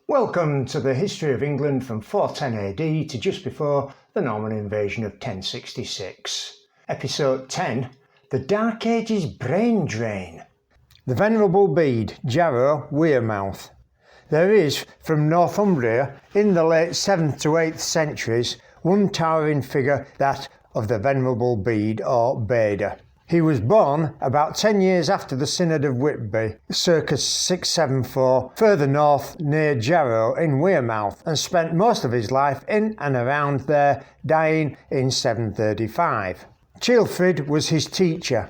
Welcome to the history of England from 410 AD to just before the Norman invasion of 1066. Episode 10, The Dark Ages Brain Drain. The Venerable Bede, Jarrow, Wearmouth. There is, from Northumbria, in the late 7th to 8th centuries, one towering figure, that of the Venerable Bede, or Bede. He was born about 10 years after the Synod of Whitby, circa 674, further north near Jarrow in Wearmouth, and spent most of his life in and around there, dying in 735. Ceolfrid was his teacher.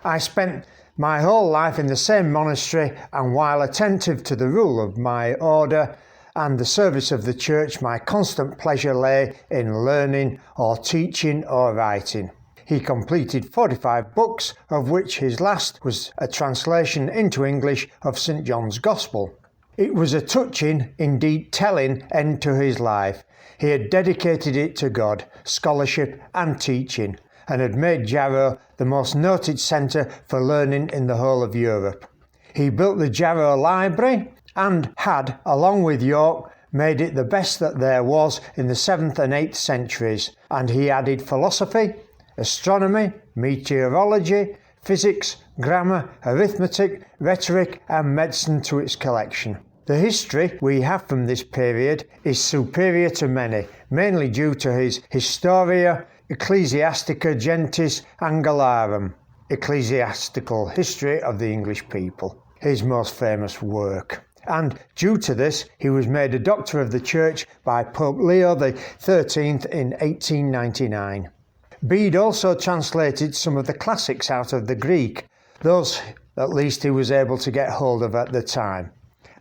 I spent my whole life in the same monastery, and while attentive to the rule of my order and the service of the church, my constant pleasure lay in learning or teaching or writing. He completed 45 books, of which his last was a translation into English of St. John's Gospel. It was a touching, indeed telling, end to his life. He had dedicated it to God, scholarship and teaching, and had made Jarrow the most noted centre for learning in the whole of Europe. He built the Jarrow Library and had, along with York, made it the best that there was in the 7th and 8th centuries, and he added philosophy, astronomy, meteorology, physics, grammar, arithmetic, rhetoric and medicine to its collection. The history we have from this period is superior to many, mainly due to his Historia Ecclesiastica Gentis Anglorum, Ecclesiastical History of the English People, his most famous work. And due to this, he was made a Doctor of the Church by Pope Leo XIII in 1899. Bede also translated some of the classics out of the Greek, those at least he was able to get hold of at the time.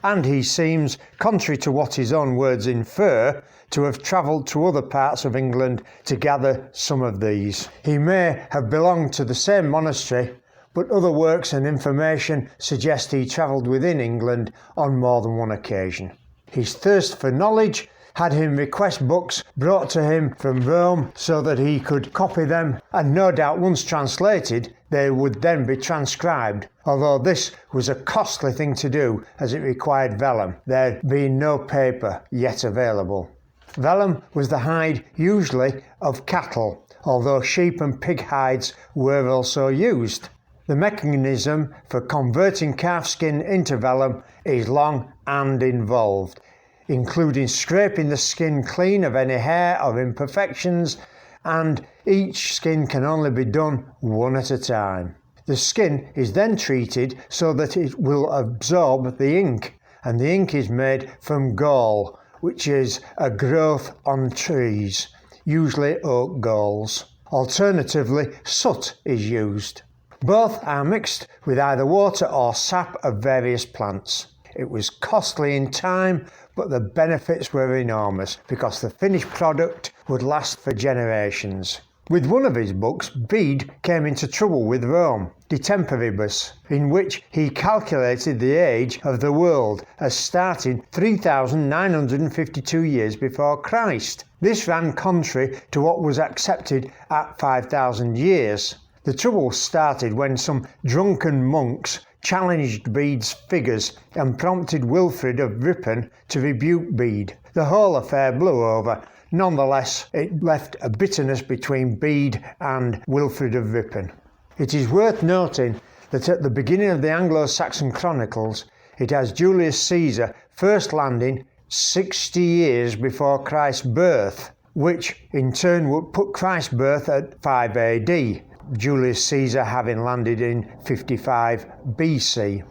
And he seems, contrary to what his own words infer, to have travelled to other parts of England to gather some of these. He may have belonged to the same monastery, but other works and information suggest he travelled within England on more than one occasion. His thirst for knowledge had him request books brought to him from Rome so that he could copy them, and no doubt once translated they would then be transcribed, although this was a costly thing to do as it required vellum, there being no paper yet available. Vellum was the hide usually of cattle, although sheep and pig hides were also used. The mechanism for converting calf skin into vellum is long and involved, including scraping the skin clean of any hair or imperfections, and each skin can only be done one at a time. The skin is then treated so that it will absorb the ink, and the ink is made from gall, which is a growth on trees, usually oak galls. Alternatively, soot is used. Both are mixed with either water or sap of various plants. It was costly in time, but the benefits were enormous because the finished product would last for generations. With one of his books, Bede came into trouble with Rome, De Temporibus, in which he calculated the age of the world as starting 3,952 years before Christ. This ran contrary to what was accepted at 5,000 years. The trouble started when some drunken monks challenged Bede's figures and prompted Wilfrid of Ripon to rebuke Bede. The whole affair blew over. Nonetheless, it left a bitterness between Bede and Wilfrid of Ripon. It is worth noting that at the beginning of the Anglo-Saxon Chronicles, it has Julius Caesar first landing 60 years before Christ's birth, which in turn would put Christ's birth at 5 AD. Julius Caesar having landed in 55 BC.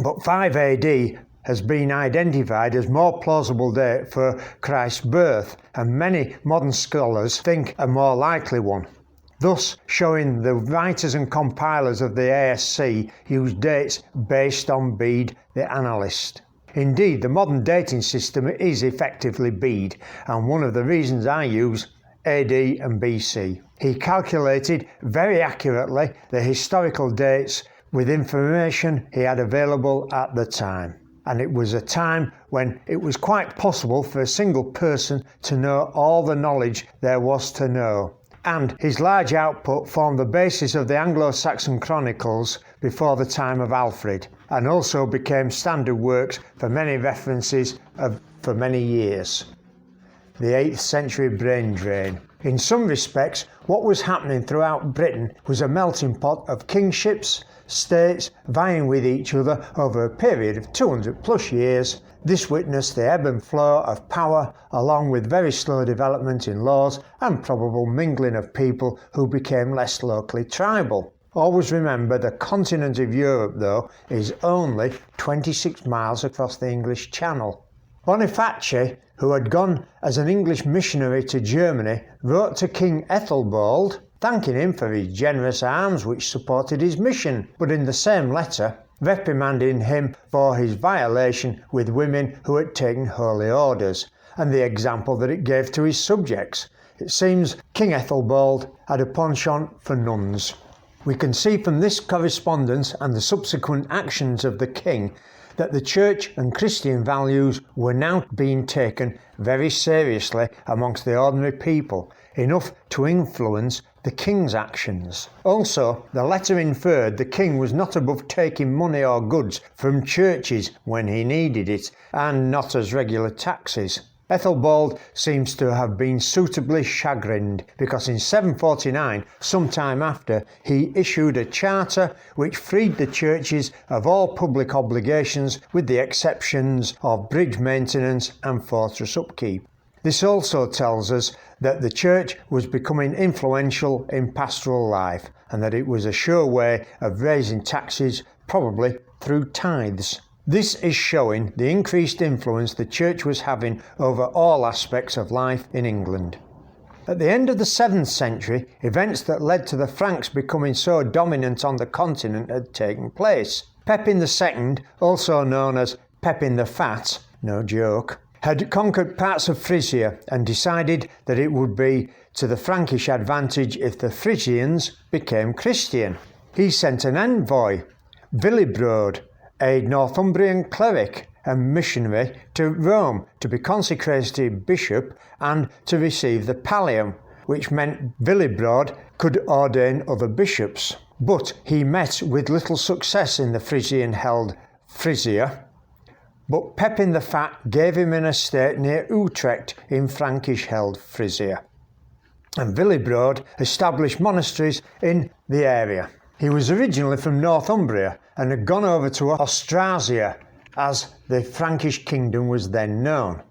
But 5 AD has been identified as more plausible date for Christ's birth, and many modern scholars think a more likely one, thus showing the writers and compilers of the ASC use dates based on Bede the annalist. Indeed, the modern dating system is effectively Bede, and one of the reasons I use AD and BC. He calculated very accurately the historical dates with information he had available at the time, and it was a time when it was quite possible for a single person to know all the knowledge there was to know, and his large output formed the basis of the Anglo-Saxon Chronicles before the time of Alfred. and also became standard works for many references for many years. The 8th century brain drain. In some respects, what was happening throughout Britain was a melting pot of kingships, states vying with each other over a period of 200 plus years. This witnessed the ebb and flow of power, along with very slow development in laws and probable mingling of people who became less locally tribal. Always remember, the continent of Europe, though, is only 26 miles across the English Channel. Boniface, who had gone as an English missionary to Germany, wrote to King Ethelbald, thanking him for his generous alms which supported his mission, but in the same letter, reprimanding him for his violation with women who had taken holy orders, and the example that it gave to his subjects. It seems King Ethelbald had a penchant for nuns. We can see from this correspondence and the subsequent actions of the king that the church and Christian values were now being taken very seriously amongst the ordinary people, enough to influence the king's actions. Also, the letter inferred the king was not above taking money or goods from churches when he needed it, and not as regular taxes. Ethelbald seems to have been suitably chagrined, because in 749, some time after, he issued a charter which freed the churches of all public obligations with the exceptions of bridge maintenance and fortress upkeep. This also tells us that the church was becoming influential in pastoral life, and that it was a sure way of raising taxes, probably through tithes. This is showing the increased influence the church was having over all aspects of life in England. At the end of the 7th century, events that led to the Franks becoming so dominant on the continent had taken place. Pepin II, also known as Pepin the Fat, no joke, had conquered parts of Frisia and decided that it would be to the Frankish advantage if the Frisians became Christian. He sent an envoy, Willibrord, a Northumbrian cleric and missionary, to Rome to be consecrated bishop and to receive the pallium, which meant Willibrord could ordain other bishops. But he met with little success in the Frisian-held Frisia, but Pepin the Fat gave him an estate near Utrecht in Frankish-held Frisia, and Willibrord established monasteries in the area. He was originally from Northumbria and had gone over to Austrasia, as the Frankish kingdom was then known.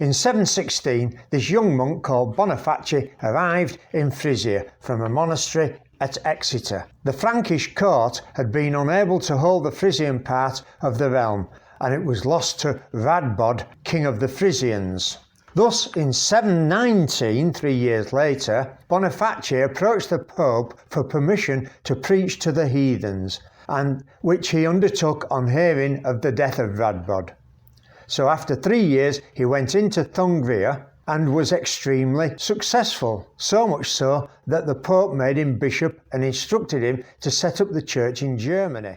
In 716, this young monk called Boniface arrived in Frisia from a monastery at Exeter. The Frankish court had been unable to hold the Frisian part of the realm, and it was lost to Radbod, king of the Frisians. Thus, in 719, 3 years later, Boniface approached the Pope for permission to preach to the heathens, and which he undertook on hearing of the death of Radbod. So after 3 years, he went into Thungvia and was extremely successful, so much so that the Pope made him bishop and instructed him to set up the church in Germany.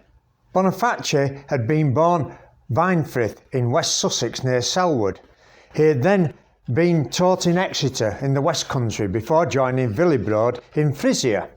Boniface had been born Wynfrith in West Sussex near Selwood. He had then been taught in Exeter in the West Country before joining Willibrord in Frisia.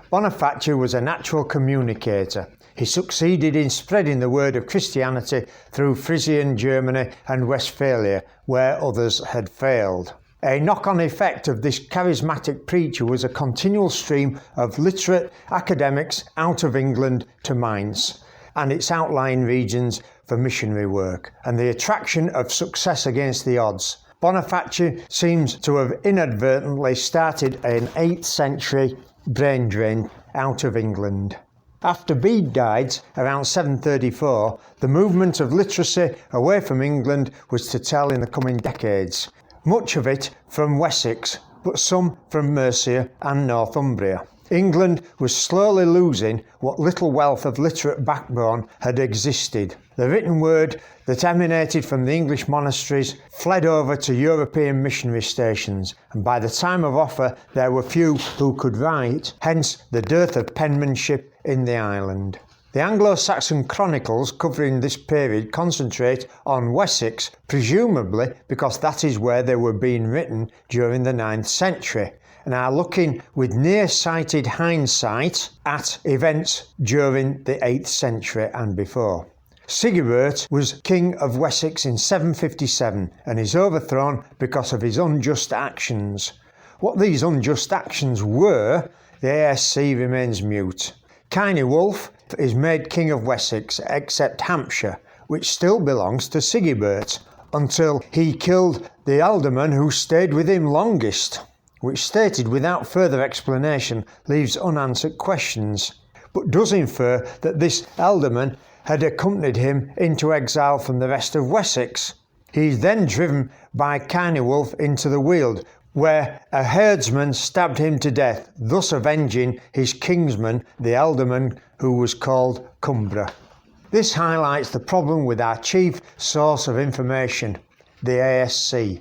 Boniface was a natural communicator. He succeeded in spreading the word of Christianity through Frisian Germany and Westphalia, where others had failed. A knock-on effect of this charismatic preacher was a continual stream of literate academics out of England to Myres and its outlying regions for missionary work, and the attraction of success against the odds. Boniface seems to have inadvertently started an 8th century brain drain out of England. After Bede died around 734, the movement of literacy away from England was to tell in the coming decades, much of it from Wessex, but some from Mercia and Northumbria. England was slowly losing what little wealth of literate backbone had existed. The written word that emanated from the English monasteries fled over to European missionary stations, and by the time of offer there were few who could write, hence the dearth of penmanship in the island. The Anglo-Saxon chronicles covering this period concentrate on Wessex, presumably because that is where they were being written during the 9th century, and are looking with near-sighted hindsight at events during the 8th century and before. Sigebert was King of Wessex in 757 and is overthrown because of his unjust actions. What these unjust actions were, the ASC remains mute. Cynewulf is made King of Wessex except Hampshire, which still belongs to Sigebert, until he killed the alderman who stayed with him longest, which stated without further explanation leaves unanswered questions, but does infer that this alderman had accompanied him into exile from the rest of Wessex. He is then driven by Cynewulf into the Weald, where a herdsman stabbed him to death, thus avenging his kinsman, the alderman who was called Cumbra. This highlights the problem with our chief source of information, the ASC.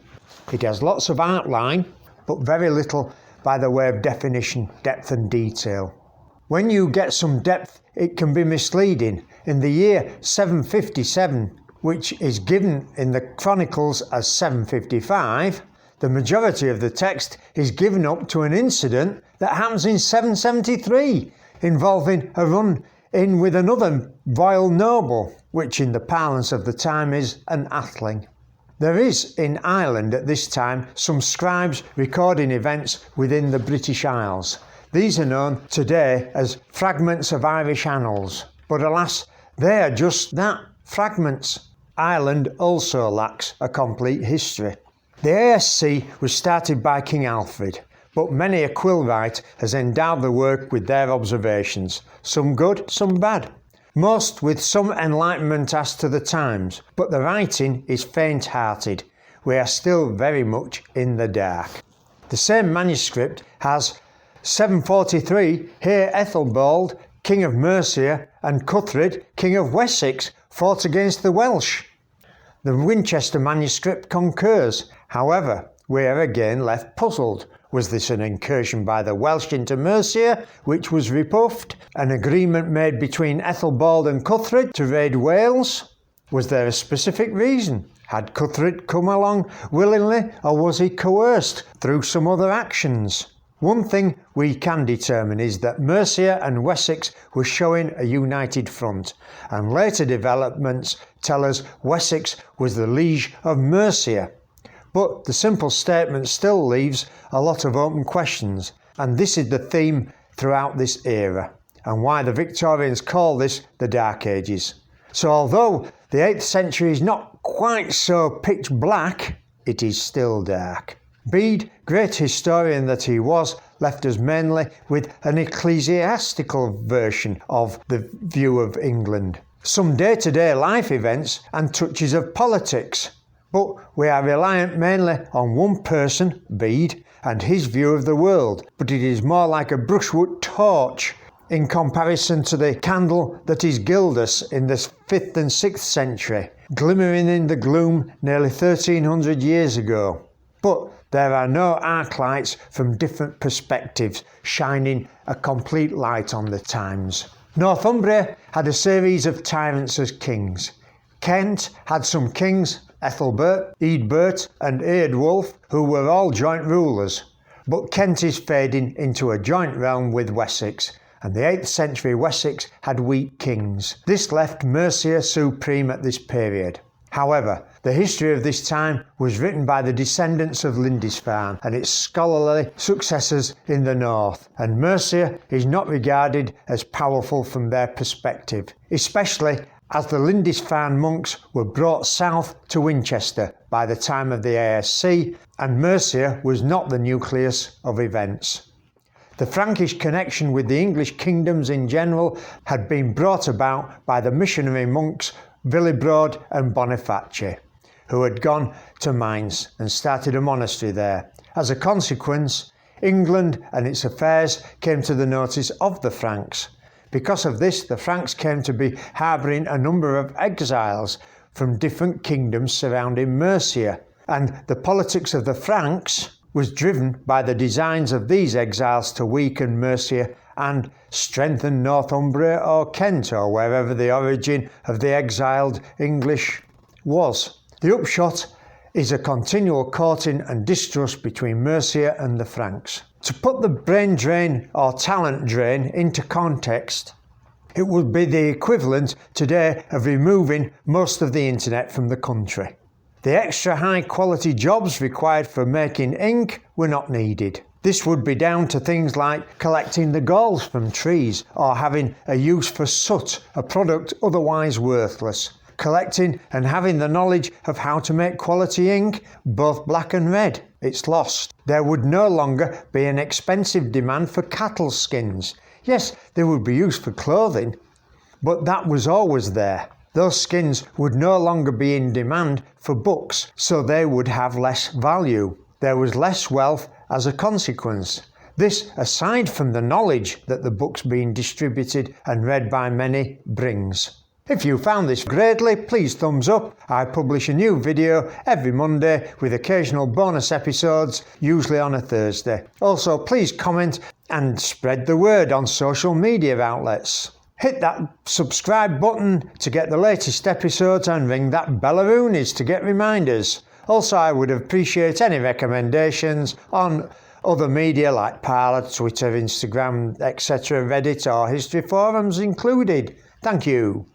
It has lots of outline, but very little by the way of definition, depth and detail. When you get some depth, it can be misleading. In the year 757, which is given in the Chronicles as 755, the majority of the text is given up to an incident that happens in 773, involving a run-in with another royal noble, which in the parlance of the time is an atheling. There is in Ireland at this time some scribes recording events within the British Isles. These are known today as fragments of Irish annals, but alas, they are just that, fragments. Ireland also lacks a complete history. The ASC was started by King Alfred, but many a quillwright has endowed the work with their observations, some good, some bad, most with some enlightenment as to the times, but the writing is faint-hearted. We are still very much in the dark. The same manuscript has 743, here Ethelbald, King of Mercia, and Cuthred, King of Wessex, fought against the Welsh. The Winchester manuscript concurs. However, we are again left puzzled. Was this an incursion by the Welsh into Mercia, which was rebuffed? An agreement made between Ethelbald and Cuthred to raid Wales? Was there a specific reason? Had Cuthred come along willingly, or was he coerced through some other actions? One thing we can determine is that Mercia and Wessex were showing a united front, and later developments tell us Wessex was the liege of Mercia. But the simple statement still leaves a lot of open questions, and this is the theme throughout this era, and why the Victorians call this the Dark Ages. So although the 8th century is not quite so pitch black, it is still dark. Bede, great historian that he was, left us mainly with an ecclesiastical version of the view of England, some day-to-day life events and touches of politics. But we are reliant mainly on one person, Bede, and his view of the world, but it is more like a brushwood torch in comparison to the candle that is Gildas in the 5th and 6th century, glimmering in the gloom nearly 1300 years ago. But there are no arc lights from different perspectives shining a complete light on the times. Northumbria had a series of tyrants as kings. Kent had some kings, Ethelbert, Eadbert and Eardwulf, who were all joint rulers. But Kent is fading into a joint realm with Wessex, and the 8th century Wessex had weak kings. This left Mercia supreme at this period. However, the history of this time was written by the descendants of Lindisfarne and its scholarly successors in the north, and Mercia is not regarded as powerful from their perspective, especially as the Lindisfarne monks were brought south to Winchester by the time of the ASC, and Mercia was not the nucleus of events. The Frankish connection with the English kingdoms in general had been brought about by the missionary monks Willibrord and Boniface, who had gone to Myres and started a monastery there. As a consequence, England and its affairs came to the notice of the Franks. Because of this, the Franks came to be harbouring a number of exiles from different kingdoms surrounding Mercia, and the politics of the Franks was driven by the designs of these exiles to weaken Mercia and strengthen Northumbria or Kent or wherever the origin of the exiled English was. The upshot is a continual courting and distrust between Mercia and the Franks. To put the brain drain or talent drain into context, it would be the equivalent today of removing most of the internet from the country. The extra high quality jobs required for making ink were not needed. This would be down to things like collecting the galls from trees or having a use for soot, a product otherwise worthless. Collecting and having the knowledge of how to make quality ink, both black and red, it's lost. There would no longer be an expensive demand for cattle skins. Yes, they would be used for clothing, but that was always there. Those skins would no longer be in demand for books, so they would have less value. There was less wealth as a consequence. This, aside from the knowledge that the books being distributed and read by many brings. If you found this greatly, please thumbs up. I publish a new video every Monday with occasional bonus episodes, usually on a Thursday. Also, please comment and spread the word on social media outlets. Hit that subscribe button to get the latest episodes and ring that bellaroonies to get reminders. Also, I would appreciate any recommendations on other media like Parler, Twitter, Instagram, etc., Reddit or history forums included. Thank you.